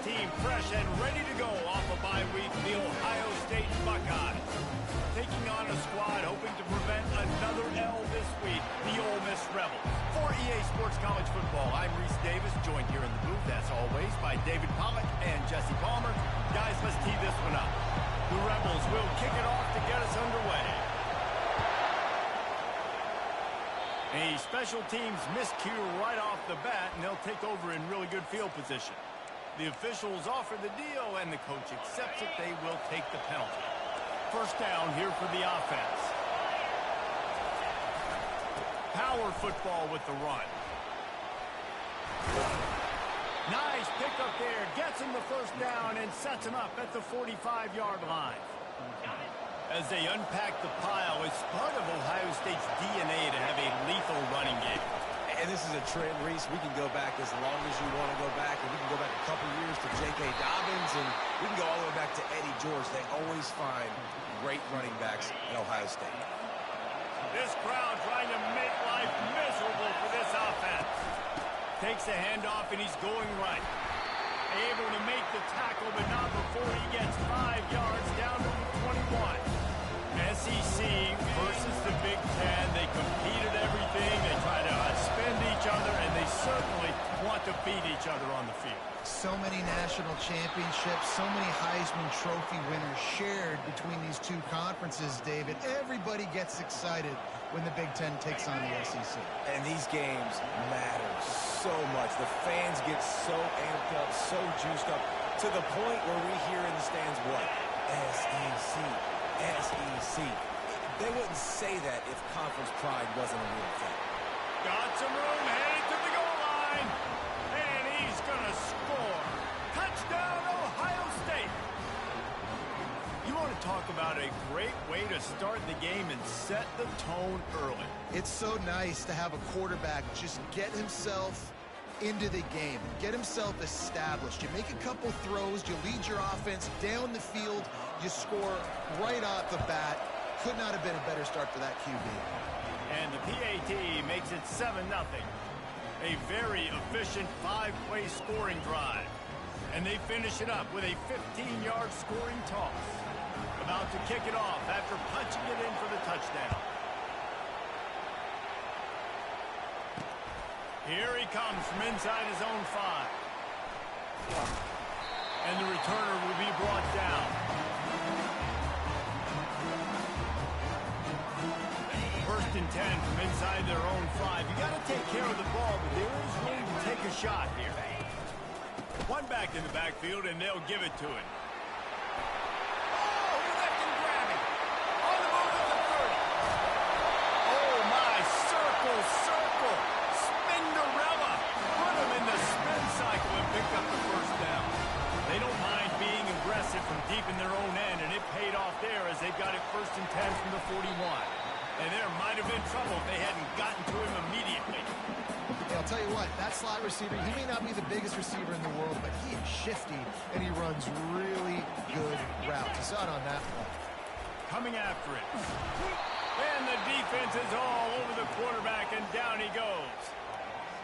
team fresh and ready to go off a bye week, the Ohio State Buckeyes. Taking on a squad hoping to prevent another L this week, the Ole Miss Rebels. For EA Sports College Football, I'm Reese Davis, joined here in the booth, as always, by David Pollack and Jesse Palmer. Guys, let's tee this one up. The Rebels will kick it off to get us underway. A special teams miscue right off the bat, and they'll take over in really good field position. The officials offer the deal, and the coach accepts it. They will take the penalty. First down here for the offense. Power football with the run. Nice pickup there. Gets him the first down and sets him up at the 45-yard line. As they unpack the pile, it's part of Ohio State's DNA to have a lethal running game. And this is a trend, Reese. We can go back as long as you want to go back, and we can go back a couple years to J.K. Dobbins, and we can go all the way back to Eddie George. They always find great running backs at Ohio State. This crowd trying to make life miserable for this offense. Takes the handoff, and he's going right. Able to make the tackle, but not before he gets 5 yards down to the 21. SEC versus the Big Ten. They compete at everything. They try to outspend each other, and they certainly want to beat each other on the field. So many national championships, so many Heisman Trophy winners shared between these two conferences, David. Everybody gets excited when the Big Ten takes on the SEC. And these games matter so much. The fans get so amped up, so juiced up, to the point where we hear in the stands, what? SEC. SEC. They wouldn't say that if conference pride wasn't a real thing. Got some room, headed to the goal line. And he's going to score. Touchdown, Ohio State. You want to talk about a great way to start the game and set the tone early. It's so nice to have a quarterback just get himself into the game, get himself established. You make a couple throws, you lead your offense down the field, you score right off the bat. Could not have been a better start for that QB. And the PAT makes it 7-0. A very efficient 5-play scoring drive. And they finish it up with a 15-yard scoring toss. About to kick it off after punching it in for the touchdown. Here he comes from inside his own 5. And the returner will be brought down. First and 10 from inside their own 5. You got to take care of the ball, but there is room to take a shot here. One back in the backfield, and they'll give it to him. Oh, he left him grabbing. On the move at the 30. Oh, my. Circle, circle. Spinderella. Put him in the spin cycle and pick up the first down. They don't mind being aggressive from deep in their own end, and it paid off there as they got it first and 10 from the 41. And there might have been trouble if they hadn't gotten to him immediately. Yeah, I'll tell you what, that slot receiver, he may not be the biggest receiver in the world, but he is shifty, and he runs really good routes. You saw it on that one. Coming after it. And the defense is all over the quarterback, and down he goes.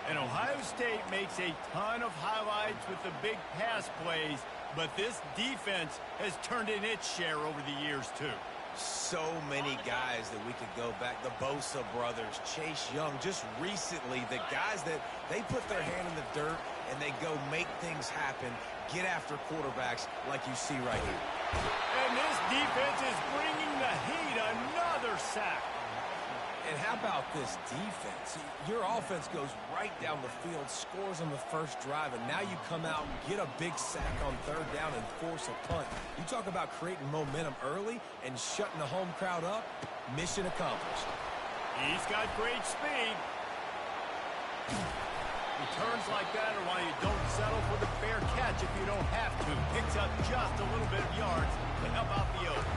And Ohio State makes a ton of highlights with the big pass plays, but this defense has turned in its share over the years, too. So many guys that we could go back. The Bosa brothers, Chase Young, just recently, the guys that they put their hand in the dirt and they go make things happen, get after quarterbacks like you see right here. And this defense is bringing the heat. Another sack. And how about this defense? Your offense goes right down the field, scores on the first drive, and now you come out and get a big sack on third down and force a punt. You talk about creating momentum early and shutting the home crowd up. Mission accomplished. He's got great speed. Returns like that are why you don't settle for the fair catch if you don't have to. Picks up just a little bit of yards to help out the oath.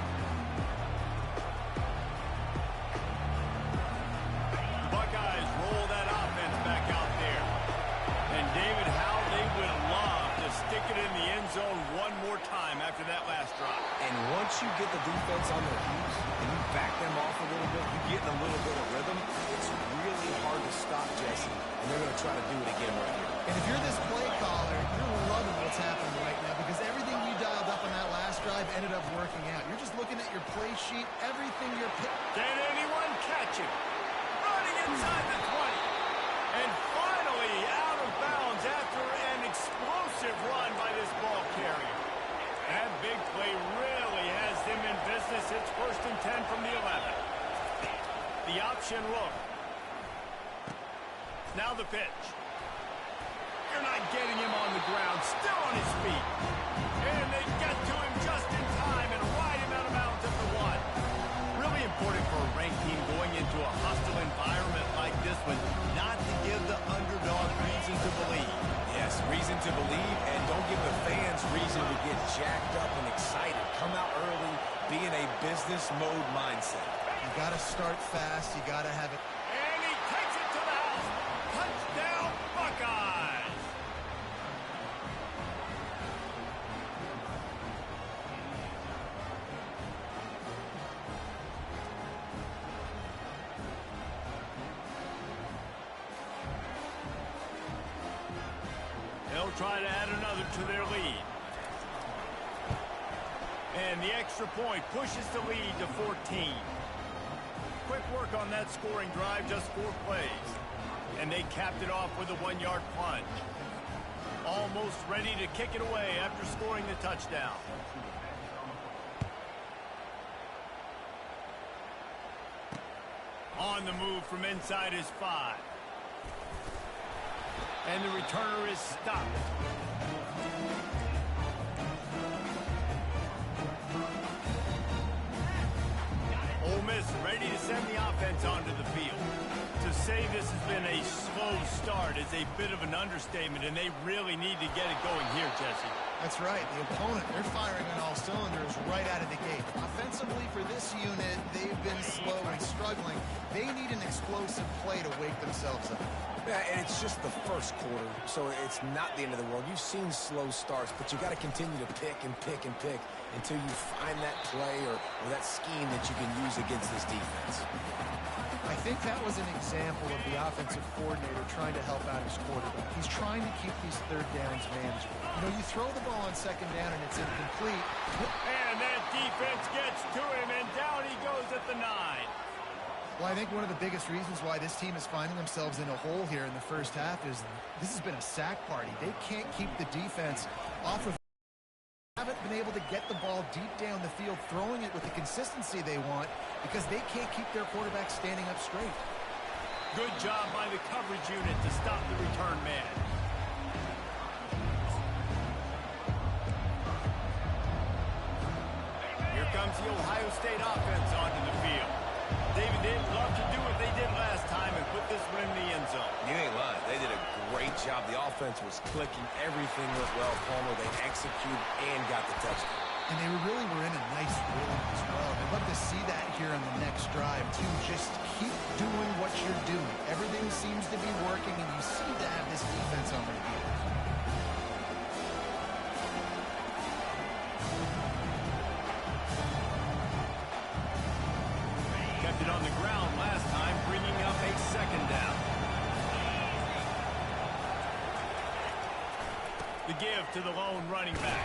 Buckeyes roll that offense back out there. And David, how they would love to stick it in the end zone one more time after that last drive. And once you get the defense on their heels and you back them off a little bit, you get in a little bit of rhythm, it's really hard to stop, Jesse. And they're going to try to do it again right here. And if you're this play caller, you're loving what's happening right now. sheet, everything you're Can anyone catch him? Running inside the 20. And finally out of bounds after an explosive run by this ball carrier. That big play really has them in business. It's 1st and 10 from the 11. The option look. Now the pitch. You're not getting him on the ground. Still on his feet. And they get to him just in time and ride him out of bounds at the 1. Really important for a ranked team going into a hostile environment like this one not to give the underdog reason to believe. Yes, reason to believe, and don't give the fans reason to get jacked up and excited. Come out early, be in a business mode mindset. You got to start fast. You got to have it. And he takes it to the house. Touchdown, Buckeyes. They'll try to add another to their lead. And the extra point pushes the lead to 14. Quick work on that scoring drive, just 4 plays. And they capped it off with a 1-yard plunge. Almost ready to kick it away after scoring the touchdown. On the move from inside his 5. And the returner is stopped. Ole Miss ready to send the offense onto the field. To say this has been a slow start is a bit of an understatement, and they really need to get it going here, Jesse. That's right. The opponent, they're firing on all cylinders right out of the gate. Offensively for this unit, they've been slow and struggling. They need an explosive play to wake themselves up. Yeah, and it's just the first quarter, so it's not the end of the world. You've seen slow starts, but you got to continue to pick and pick and pick until you find that play or that scheme that you can use against this defense. I think that was an example of the offensive coordinator trying to help out his quarterback. He's trying to keep these 3rd downs manageable. You know, you throw the ball on 2nd down and it's incomplete. And that defense gets to him, and down he goes at the 9. Well, I think one of the biggest reasons why this team is finding themselves in a hole here in the first half is this has been a sack party. They can't keep the defense off of. Haven't been able to get the ball deep down the field, throwing it with the consistency they want because they can't keep their quarterback standing up straight. Good job by the coverage unit to stop the return man. Here comes the Ohio State offense onto the field. David, they'd love to do what they did last time and put this one in the end zone. You ain't lying. They did a great job. The offense was clicking. Everything went well, Palmer. They executed and got the touchdown. And they really were in a nice rhythm as well. I'd love to see that here on the next drive, too. Just keep doing what you're doing. Everything seems to be working, and you seem to have this defense on their heels. Kept it on the ground last time, bringing up a 2nd down. The give to the lone running back.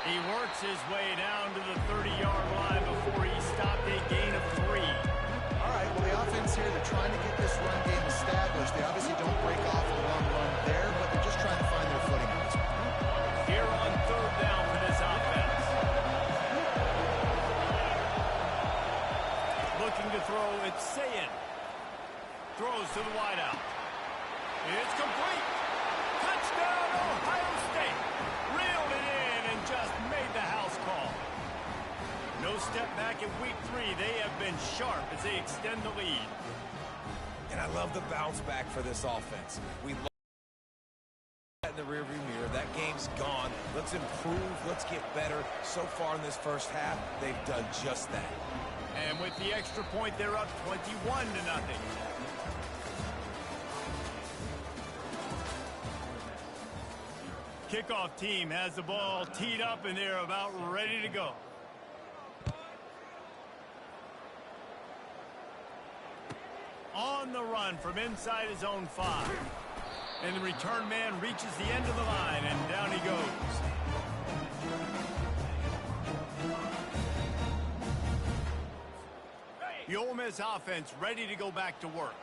He works his way down to the 30-yard line before he stopped a gain of 3. All right, well, the offense here, they're trying to get this run game established. They obviously don't break off a long run there, but they're just trying to find their footing at this point. Here on 3rd down for this offense. Looking to throw, it's Sayin. Throws to the wideout. It's complete. Touchdown, Ohio State. Reeled it in and just made the house call. No step back in week 3. They have been sharp as they extend the lead. And I love the bounce back for this offense. We love that in the rearview mirror. That game's gone. Let's improve. Let's get better. So far in this first half, they've done just that. And with the extra point, they're up 21-0. Kickoff team has the ball teed up, and they're about ready to go. On the run from inside his own 5. And the return man reaches the end of the line, and down he goes. The Ole Miss offense ready to go back to work.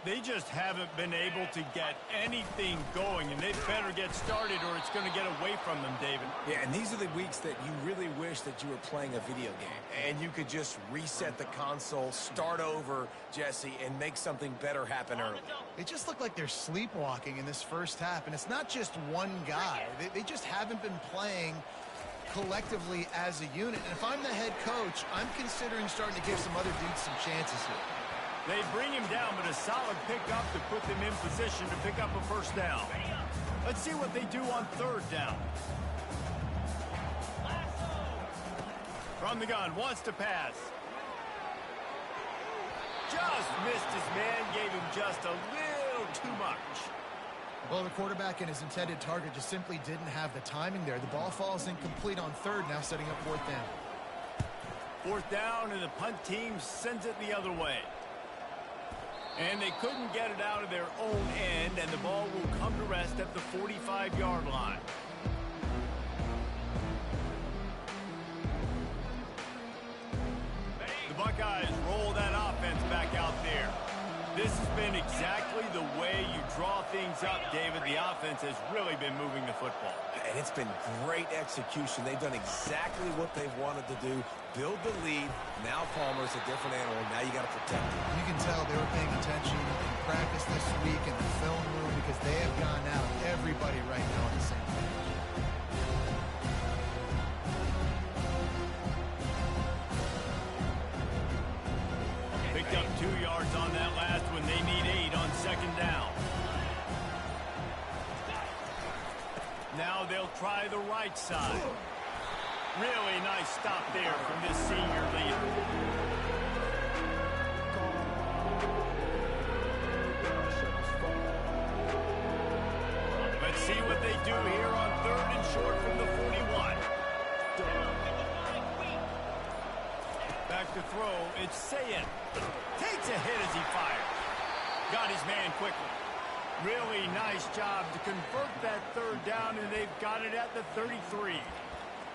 They just haven't been able to get anything going, and they better get started or it's going to get away from them, David. Yeah, and these are the weeks that you really wish that you were playing a video game and you could just reset the console, start over, Jesse, and make something better happen early. They just look like they're sleepwalking in this first half, and it's not just one guy. They just haven't been playing collectively as a unit. And if I'm the head coach, I'm considering starting to give some other dudes some chances here. They bring him down, but a solid pickup to put them in position to pick up a first down. Let's see what they do on third down. From the gun, wants to pass. Just missed his man, gave him just a little too much. Well, the quarterback and his intended target just simply didn't have the timing there. The ball falls incomplete on third, now setting up fourth down. Fourth down, and the punt team sends it the other way. And they couldn't get it out of their own end, and the ball will come to rest at the 45-yard line. The Buckeyes roll that offense back out there. This has been exactly the way you draw things up, David. The offense has really been moving the football. And it's been great execution. They've done exactly what they've wanted to do. Build the lead. Now Palmer's a different animal. Now you got to protect him. You can tell they were paying attention in practice this week in the film room because they have gone out everybody right now on the same page. Picked up 2 yards on that last one. They need 8 on second down. Now they'll try the right side. Really nice stop there from this senior leader. Let's see what they do here on third and short from the 41. Back to throw, it's Sayin. Takes a hit as he fires. Got his man quickly. Really nice job to convert that third down, and they've got it at the 33.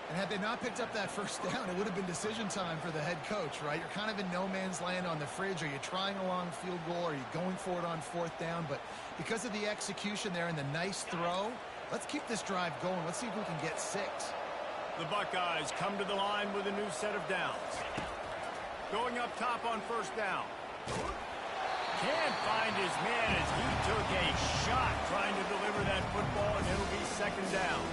And had they not picked up that first down, it would have been decision time for the head coach, right? You're kind of in no man's land on the fridge. Are you trying a long field goal? Are you going for it on fourth down? But because of the execution there and the nice throw, let's keep this drive going. Let's see if we can get 6. The Buckeyes come to the line with a new set of downs. Going up top on first down. Can't find his man as he took a shot trying to deliver that football, and it'll be second down.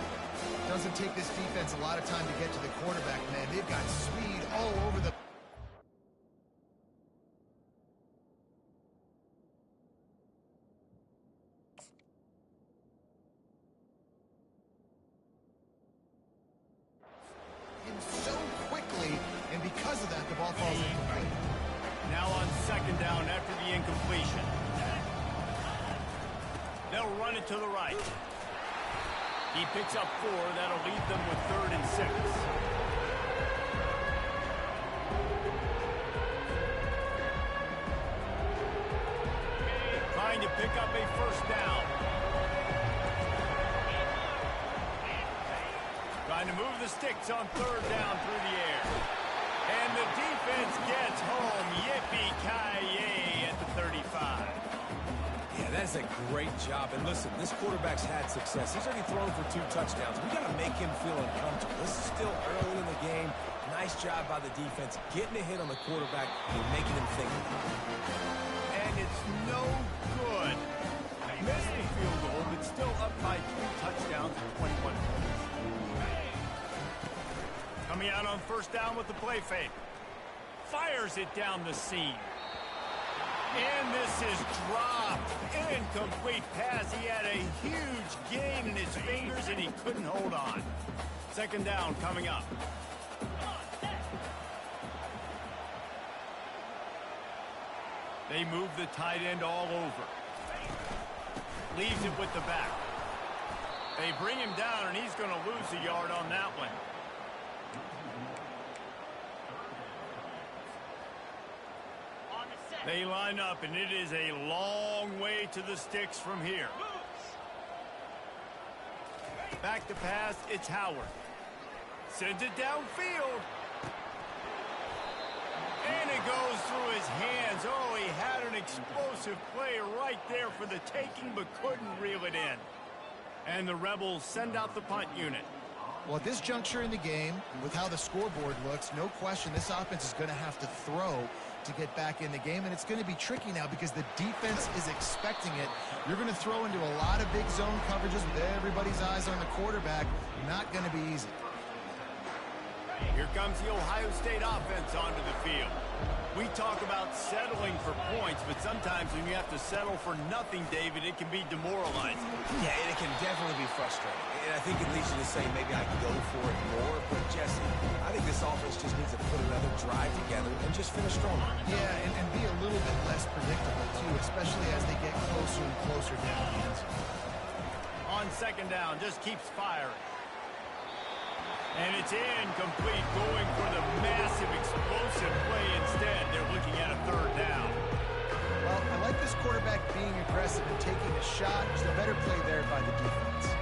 Doesn't take this defense a lot of time to get to the quarterback, man. They've got speed all over the... so quickly, and because of that, the ball falls incomplete. Now on second down after the incompletion. They'll run it to the right. He picks up 4. That'll leave them with third and 6. Trying to pick up a first down. Trying to move the sticks on third down through the air. And the defense gets home. Yippee-ki-yay at the 35. Yeah, that's a great job. And listen, this quarterback's had success. He's already thrown for 2 touchdowns. We got to make him feel uncomfortable. This is still early in the game. Nice job by the defense, getting a hit on the quarterback and making him think. And it's no good. Missed the field goal, but still up by 3 touchdowns and 21 points. Coming out on first down with the play fake. Fires it down the seam. And this is dropped. Incomplete pass. He had a huge gain in his fingers, and he couldn't hold on. Second down coming up. They move the tight end all over. Leaves it with the back. They bring him down, and he's going to lose a yard on that one. They line up, and it is a long way to the sticks from here. Back to pass, it's Howard. Sends it downfield. And it goes through his hands. Oh, he had an explosive play right there for the taking, but couldn't reel it in. And the Rebels send out the punt unit. Well, at this juncture in the game, with how the scoreboard looks, no question this offense is going to have to throw to get back in the game, and it's going to be tricky now because the defense is expecting it. You're going to throw into a lot of big zone coverages with everybody's eyes on the quarterback. Not going to be easy. Here comes the Ohio State offense onto the field. We talk about settling for points, but sometimes when you have to settle for nothing, David, it can be demoralizing. Yeah, and it can definitely be frustrating. And I think it leads you to say maybe I can go for it more. But, Jesse, I think this offense just needs to put another drive together and just finish stronger. Yeah, and be a little bit less predictable, too, especially as they get closer and closer down the end zone. On second down, just keeps firing. And it's incomplete, going for the massive explosive play instead. They're looking at a third down. Well, I like this quarterback being aggressive and taking a shot. It's a better play there by the defense.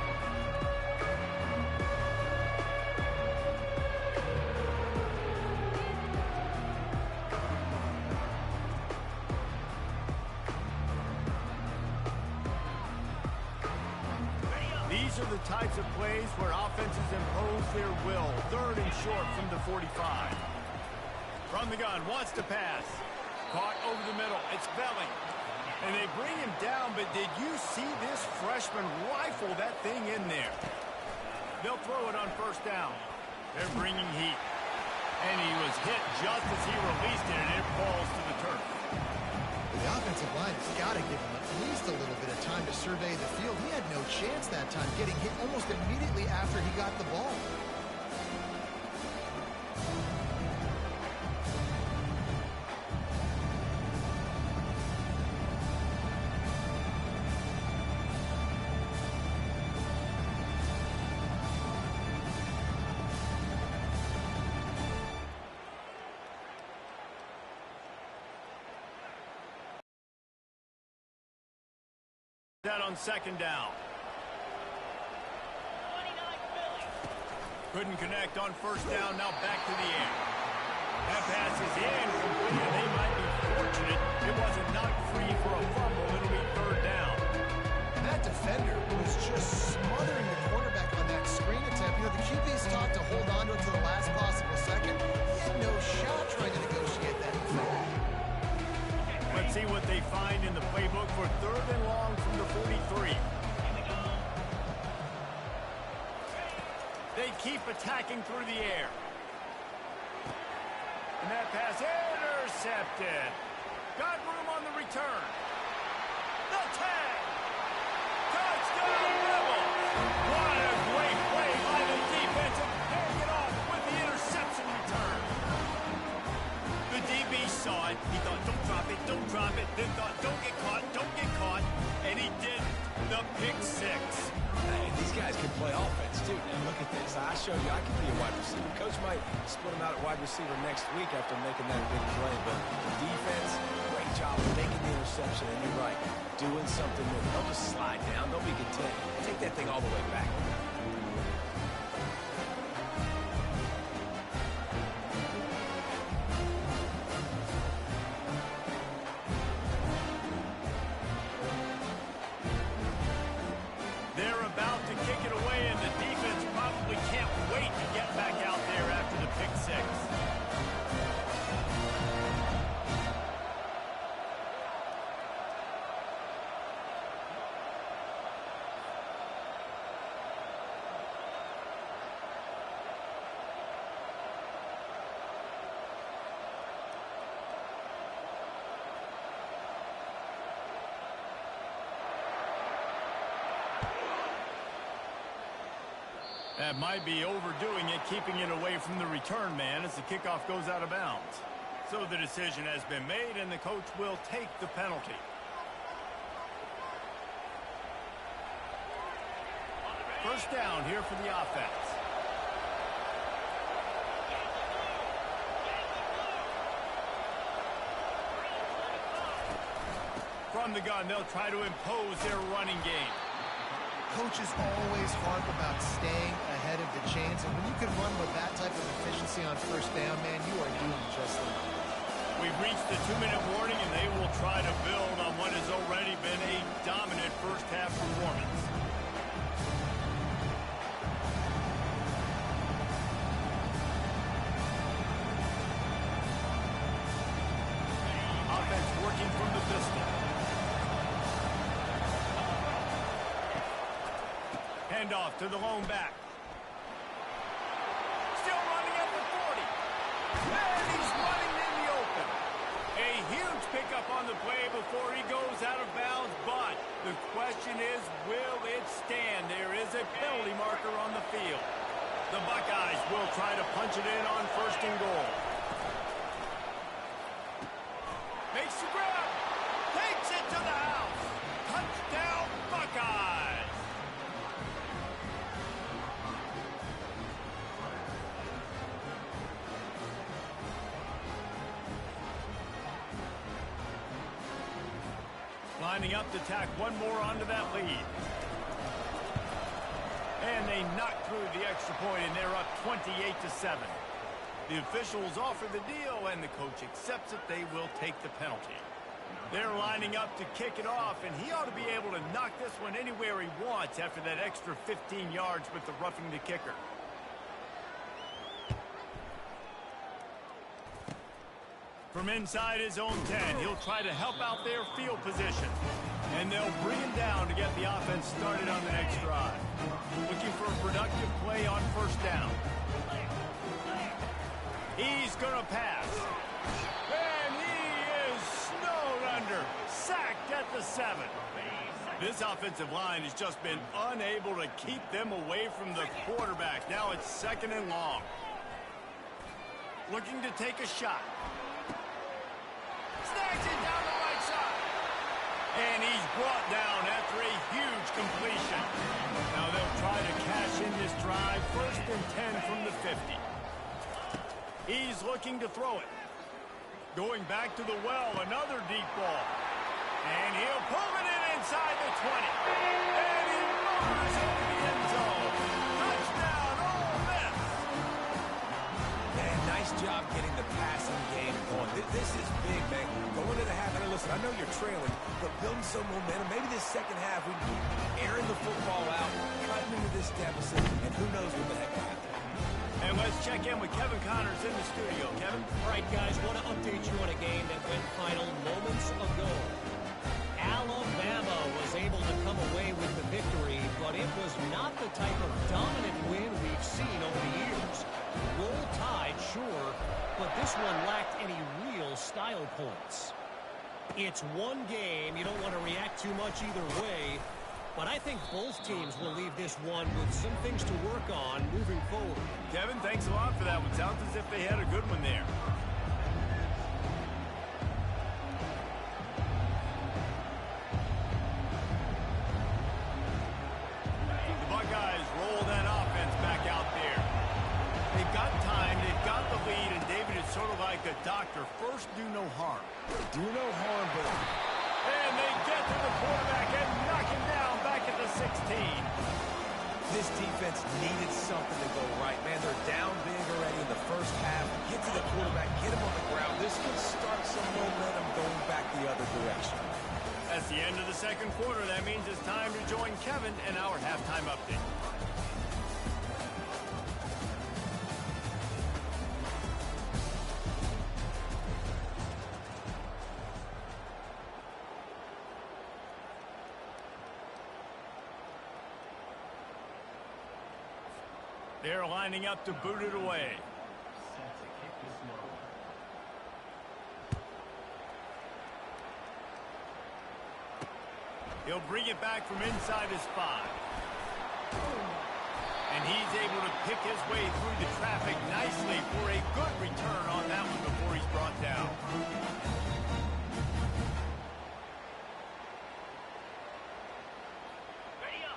These are the types of plays where offenses impose their will. Third and short from the 45. From the gun, wants to pass. Caught over the middle. It's Belling. And they bring him down, but did you see this freshman rifle that thing in there? They'll throw it on first down. They're bringing heat. And he was hit just as he released it, and it falls to the turf. The offensive line has got to give him at least a little bit of time to survey the field. He had no chance that time, getting hit almost immediately after he got the ball. That on second down. Couldn't connect on first down. Now back to the air. That pass is incomplete, and they might be fortunate it wasn't knocked free for a fumble. It'll be third down. That defender was just smothering the quarterback on that screen attempt. You know, the QB's taught to hold on to it to the last possible second. He had no shot trying to negotiate that defender. Let's see what they find in the playbook for third and long from the 43. They keep attacking through the air. And that pass intercepted. Got room on the return. The tag. Touchdown Rebels. What a great play by the defense and paying it off with the interception return. The DB saw it. He thought, don't drop it. Then thought, don't get caught. And he did the pick six. Hey, these guys can play offense, too. Now, look at this. I showed you I can be a wide receiver. Coach might split him out at wide receiver next week after making that big play. But the defense, great job of making the interception. And you're right, doing something with it. Don't just slide down. Don't be content. Take that thing all the way back. That might be overdoing it, keeping it away from the return man as the kickoff goes out of bounds. So the decision has been made, and the coach will take the penalty. First down here for the offense. From the gun, they'll try to impose their running game. Coaches always harp about staying ahead of the chains, and when you can run with that type of efficiency on first down, man, you are doing just that. We've reached the 2-minute warning, and they will try to build on what has already been a dominant first-half performance. Offense working from the pistol. Handoff to the lone back. Still running at the 40. And he's running in the open. A huge pickup on the play before he goes out of bounds, but the question is, will it stand? There is a penalty marker on the field. The Buckeyes will try to punch it in on 1st and goal. Makes the grab. Takes it to the house. Touchdown, Buckeyes. Lining up to tack one more onto that lead. And they knock through the extra point, and they're up 28-7. The officials offer the deal, and the coach accepts it. They will take the penalty. They're lining up to kick it off, and he ought to be able to knock this one anywhere he wants after that extra 15 yards with the roughing the kicker. From inside his own 10, he'll try to help out their field position. And they'll bring him down to get the offense started on the next drive. Looking for a productive play on 1st down. He's going to pass. And he is snowed under. Sacked at the 7. This offensive line has just been unable to keep them away from the quarterback. Now it's 2nd and long. Looking to take a shot. Snags it down the right side. And he's brought down after a huge completion. Now they'll try to cash in this drive. 1st and 10 from the 50. He's looking to throw it. Going back to the well, another deep ball. And he'll pull it in inside the 20. And he roars over the end zone. Touchdown, Ole Miss. Man, nice job getting the passing game going. This is big, man. Going to the half, and listen, I know you're trailing, but building some momentum. Maybe this second half, we can be airing the football out, cutting into this deficit, and who knows what the heck will happen. And let's check in with Kevin Connors in the studio. Kevin? All right, guys, want to update you on a game that went final moments ago. Alabama was able to come away with the victory, but it was not the type of dominant win we've seen over the years. Roll Tide, sure, but this one lacked any real style points. It's one game. You don't want to react too much either way, but I think both teams will leave this one with some things to work on moving forward. Kevin, thanks a lot for that one. Sounds as if they had a good one there. The Buckeyes roll that offense back out there. They've got time, they've got the lead, and David is sort of like a doctor. First, do no harm. Do no harm, but... And they get to the quarterback and knock him down back at the 16. This defense needed something to go right. Man, they're down big already in the first half. Get to the quarterback, get him on the ground. This could start some momentum going back the other direction. That's the end of the 2nd quarter. That means it's time to join Kevin in our halftime update. They're lining up to boot it away. He'll bring it back from inside his 5. And he's able to pick his way through the traffic nicely for a good return on that one before he's brought down.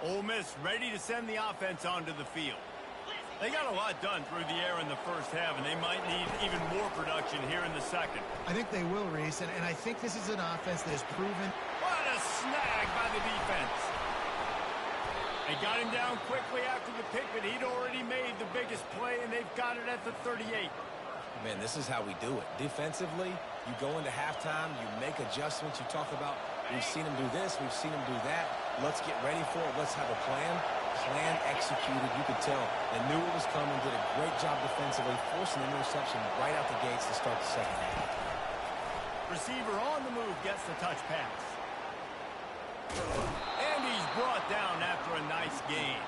Ole Miss ready to send the offense onto the field. They got a lot done through the air in the first half, and they might need even more production here in the 2nd. I think they will, Reese, and I think this is an offense that has proven... What a snag by the defense. They got him down quickly after the pick, but he'd already made the biggest play, and they've got it at the 38. Man, this is how we do it. Defensively, you go into halftime, you make adjustments. You talk about, we've seen them do this, we've seen them do that. Let's get ready for it. Let's have a plan. Plan executed. You could tell they knew it was coming, did a great job defensively, forcing an interception right out the gates to start the second half. Receiver on the move gets the touch pass. And he's brought down after a nice gain.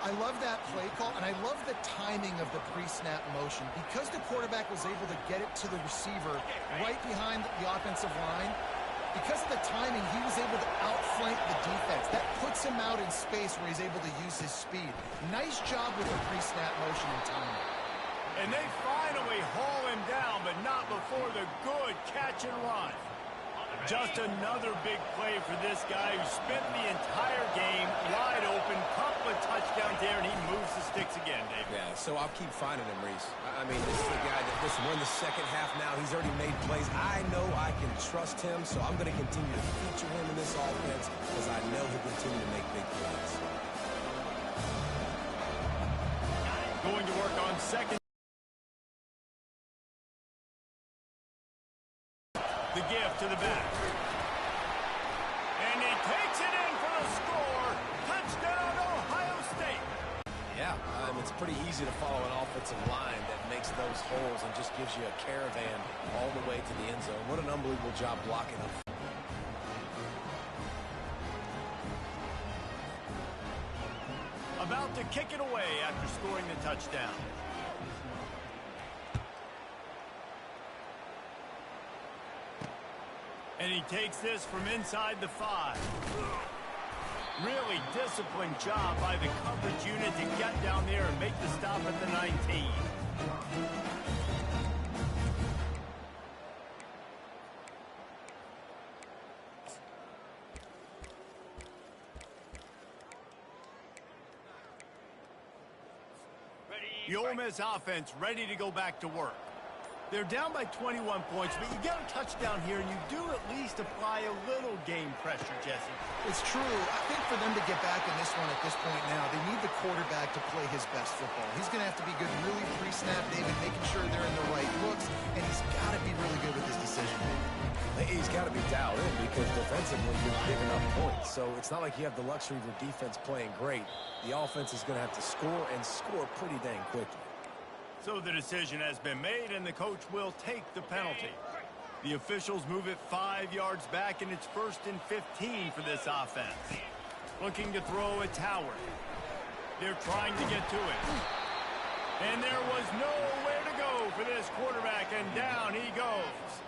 I love that play call, and I love the timing of the pre-snap motion. Because the quarterback was able to get it to the receiver right behind the offensive line, because of the timing, he was able to outflank the defense. That puts him out in space where he's able to use his speed. Nice job with the pre-snap motion and timing. And they finally haul him down, but not before the good catch and run. Just another big play for this guy who spent the entire game wide open, couple of touchdowns there, and he moves the sticks again, David. Yeah, so I'll keep finding him, Reese. I mean, this is a guy that just won the second half now. He's already made plays. I know I can trust him, so I'm going to continue to feature him in this offense because I know he'll continue to make big plays. Going to work on second. The give to the back. And he takes it in for the score. Touchdown, Ohio State. Yeah, it's pretty easy to follow an offensive line that makes those holes and just gives you a caravan all the way to the end zone. What an unbelievable job blocking them. About to kick it away after scoring the touchdown. And he takes this from inside the 5. Really disciplined job by the coverage unit to get down there and make the stop at the 19. The Ole Miss offense ready to go back to work. They're down by 21 points, but you get a touchdown here, and you do at least apply a little game pressure, Jesse. It's true. I think for them to get back in this one at this point now, they need the quarterback to play his best football. He's going to have to be good really pre-snap, David, making sure they're in the right looks, and he's got to be really good with his decision-making. He's got to be dialed in because defensively you're giving up points. So it's not like you have the luxury of your defense playing great. The offense is going to have to score and score pretty dang quickly. So the decision has been made, and the coach will take the penalty. The officials move it 5 yards back, and it's 1st and 15 for this offense. Looking to throw at Howard. They're trying to get to it. And there was nowhere to go for this quarterback, and down he goes.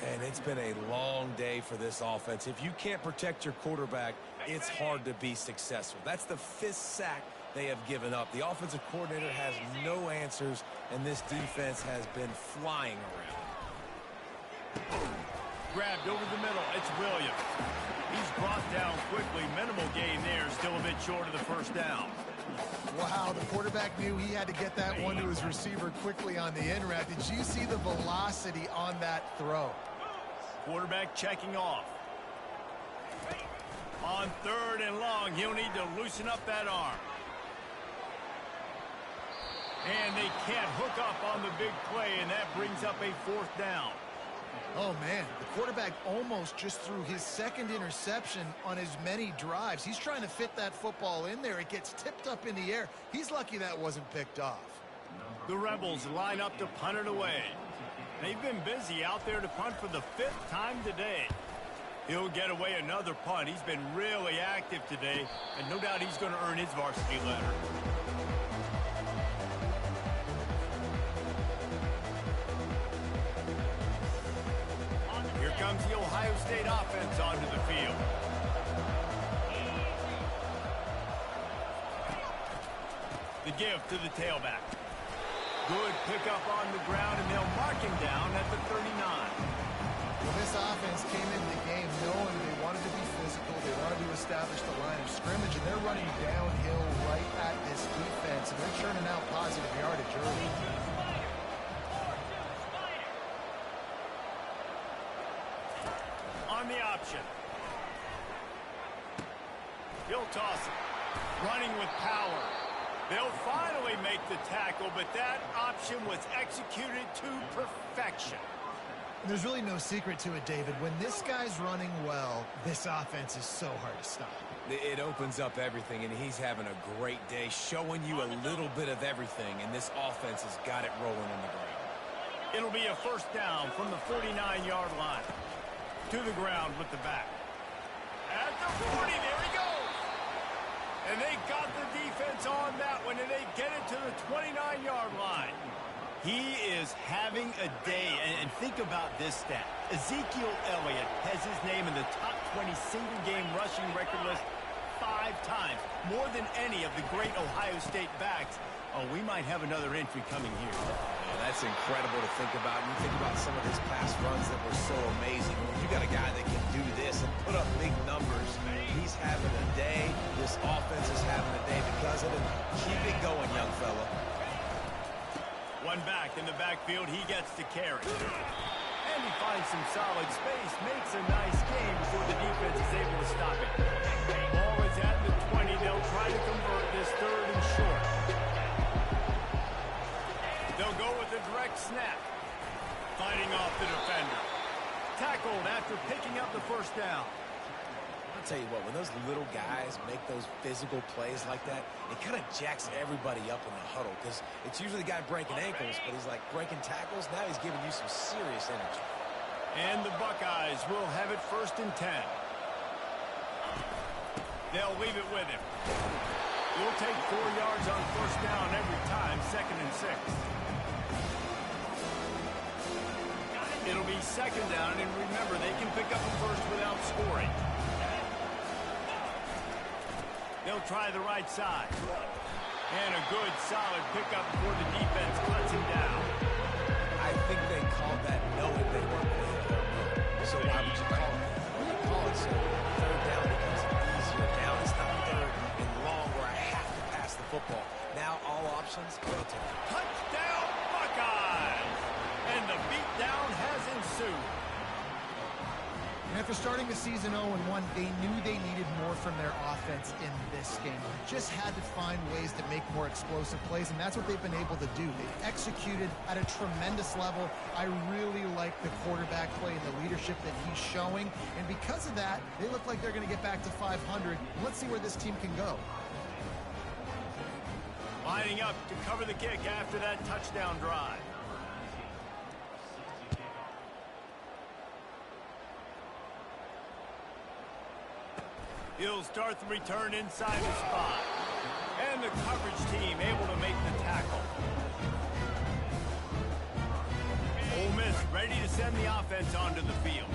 And it's been a long day for this offense. If you can't protect your quarterback, it's hard to be successful. That's the 5th sack they have given up. The offensive coordinator has no answers, and this defense has been flying around. Grabbed over the middle. It's Williams. He's brought down quickly. Minimal gain there. Still a bit short of the first down. Wow, the quarterback knew he had to get that one to his receiver quickly on the in route. Did you see the velocity on that throw? Quarterback checking off. On 3rd and long, he'll need to loosen up that arm. And they can't hook up on the big play, and that brings up a 4th down. Oh, man, the quarterback almost just threw his 2nd interception on as many drives. He's trying to fit that football in there. It gets tipped up in the air. He's lucky that wasn't picked off. The Rebels line up to punt it away. They've been busy out there to punt for the 5th time today. He'll get away another punt. He's been really active today, and no doubt he's going to earn his varsity letter. Here comes the Ohio State offense onto the field. The give to the tailback. Good pickup on the ground, and they'll mark him down at the 39. Well, this offense came into the game knowing they wanted to be physical. They wanted to establish the line of scrimmage, and they're running downhill right at this defense, and they're churning out positive yardage early. On the option. He'll toss it. Running with power. They'll finally make the tackle, but that option was executed to perfection. There's really no secret to it, David. When this guy's running well, this offense is so hard to stop. It opens up everything, and he's having a great day, showing you a little bit of everything, and this offense has got it rolling on the ground. It'll be a first down from the 49-yard line. To the ground with the back. At the 40, there he goes. And they got the defense on that one, and they get it to the 29-yard line. He is having a day, and think about this stat. Ezekiel Elliott has his name in the top 20 single-game rushing record list 5 times, more than any of the great Ohio State backs. Oh, we might have another entry coming here. Yeah, that's incredible to think about. And you think about some of his past runs that were so amazing. When you got a guy that can do this and put up big numbers, he's having a day. This offense is having a day because of it. Keep it going, young fella. One back in the backfield, he gets to carry. And he finds some solid space, makes a nice game before the defense is able to stop it. Ball is at the 20. They'll try to convert this third and short. They'll go with a direct snap. Fighting off the defender. Tackled after picking up the first down. I'll tell you what, when those little guys make those physical plays like that, it kind of jacks everybody up in the huddle because it's usually the guy breaking ankles, but he's like breaking tackles. Now he's giving you some serious energy. And the Buckeyes will have it first and 10. They'll leave it with him. We'll take 4 yards on first down every time, 2nd and 6. It'll be 2nd down, and remember, they can pick up a first without scoring. They'll try the right side. And a good, solid pickup before the defense cuts him down. I think they called that knowing they weren't going to go. So why would you call it that? Well, you call it so 3rd down becomes easier. Down is not 3rd and long where I have to pass the football. Now all options go to touchdown Buckeyes! And the beatdown has ensued. And after starting the season 0-1, they knew they needed more from their offense in this game. They just had to find ways to make more explosive plays, and that's what they've been able to do. They've executed at a tremendous level. I really like the quarterback play and the leadership that he's showing, and because of that, they look like they're going to get back to 500. Let's see where this team can go. Lining up to cover the kick after that touchdown drive. He'll start the return inside the spot. And the coverage team able to make the tackle. Ole Miss ready to send the offense onto the field.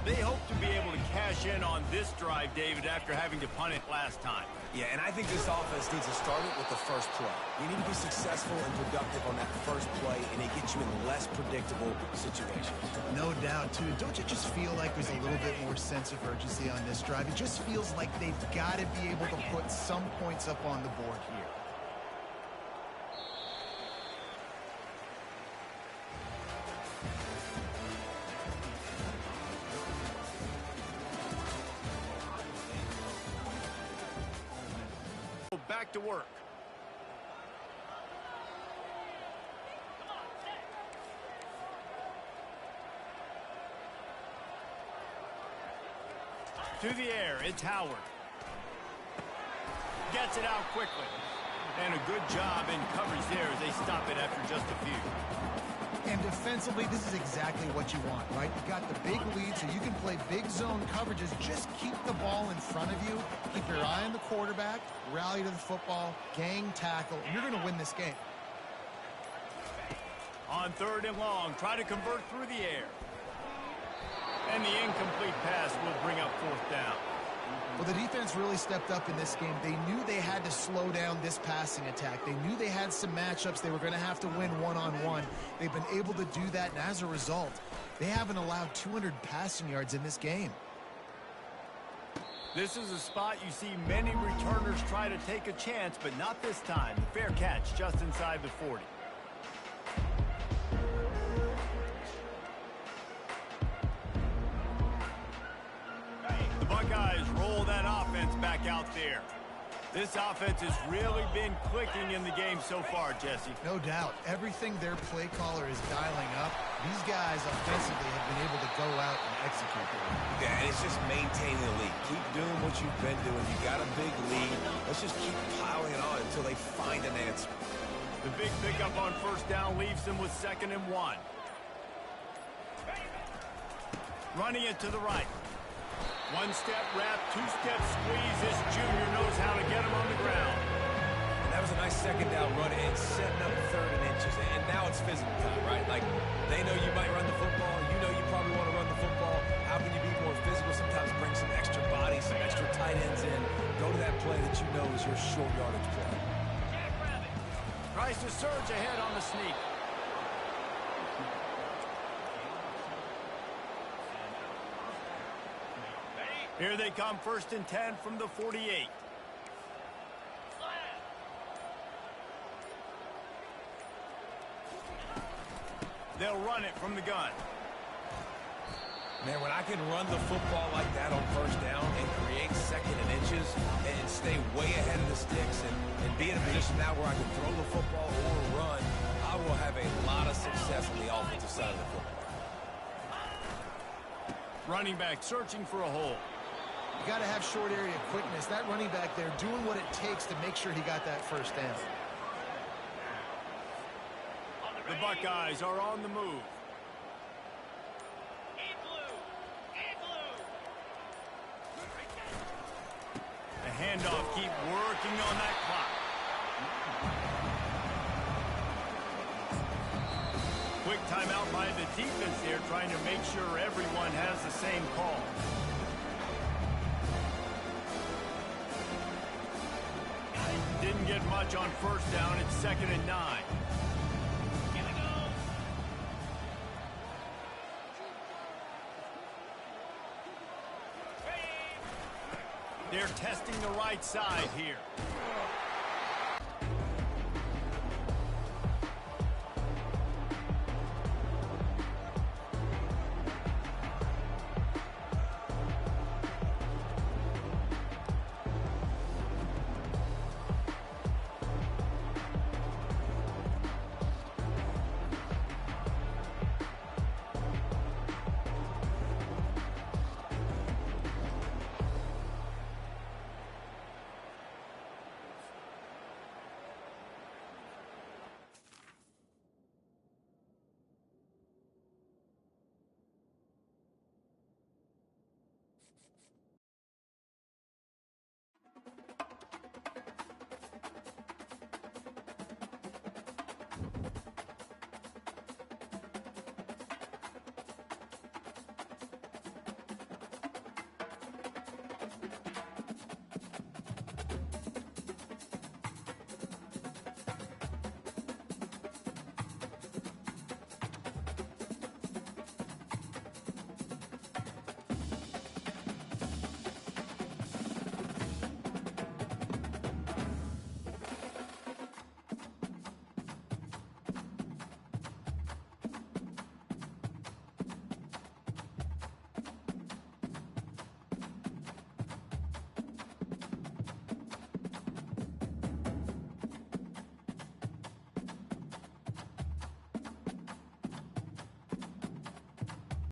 They hope to be able to cash in on this drive, David, after having to punt it last time. Yeah, and I think this offense needs to start it with the first play. You need to be successful and productive on that first play, and it gets you in less predictable situations. No doubt, too. Don't you just feel like there's a little bit more sense of urgency on this drive? It just feels like they've got to be able to put some points up on the board here. Back to work. To the air, it's Howard. Gets it out quickly. And a good job in coverage there as they stop it after just a few. And defensively, this is exactly what you want, right? You've got the big lead, so you can play big zone coverages. Just keep the ball in front of you. Keep your eye on the quarterback. Rally to the football. Gang tackle. And you're going to win this game. On 3rd and long, try to convert through the air. And the incomplete pass will bring up 4th down. Well, the defense really stepped up in this game. They knew they had to slow down this passing attack. They knew they had some matchups they were going to have to win one-on-one. They've been able to do that, and as a result, they haven't allowed 200 passing yards in this game. This is a spot you see many returners try to take a chance, but not this time. The fair catch just inside the 40. The Buckeyes roll that offense back out there. This offense has really been clicking in the game so far, Jesse. No doubt. Everything their play caller is dialing up, these guys offensively have been able to go out and execute there. Yeah, and it's just maintaining the lead. Keep doing what you've been doing. You got a big lead. Let's just keep piling it on until they find an answer. The big pickup on first down leaves them with 2nd and 1. Running it to the right. One-step wrap, two-step squeeze. This junior knows how to get him on the ground. And that was a nice 2nd down run and setting up 3rd and inches. And now it's physical time, right? Like, they know you might run the football. You know you probably want to run the football. How can you be more physical? Sometimes bring some extra body, some extra tight ends in. Go to that play that you know is your short yardage play. Tries to surge ahead on the sneak. Here they come, 1st and 10 from the 48. They'll run it from the gun. Man, when I can run the football like that on first down and create 2nd and inches and stay way ahead of the sticks and be in a position now where I can throw the football or run, I will have a lot of success on the offensive side of the football. Running back searching for a hole. You got to have short area quickness. That running back there doing what it takes to make sure he got that first down. The Buckeyes are on the move. The handoff, keep working on that clock. Quick timeout by the defense there, trying to make sure everyone has the same call. Didn't get much on first down. It's 2nd and 9. Here we go. They're testing the right side here.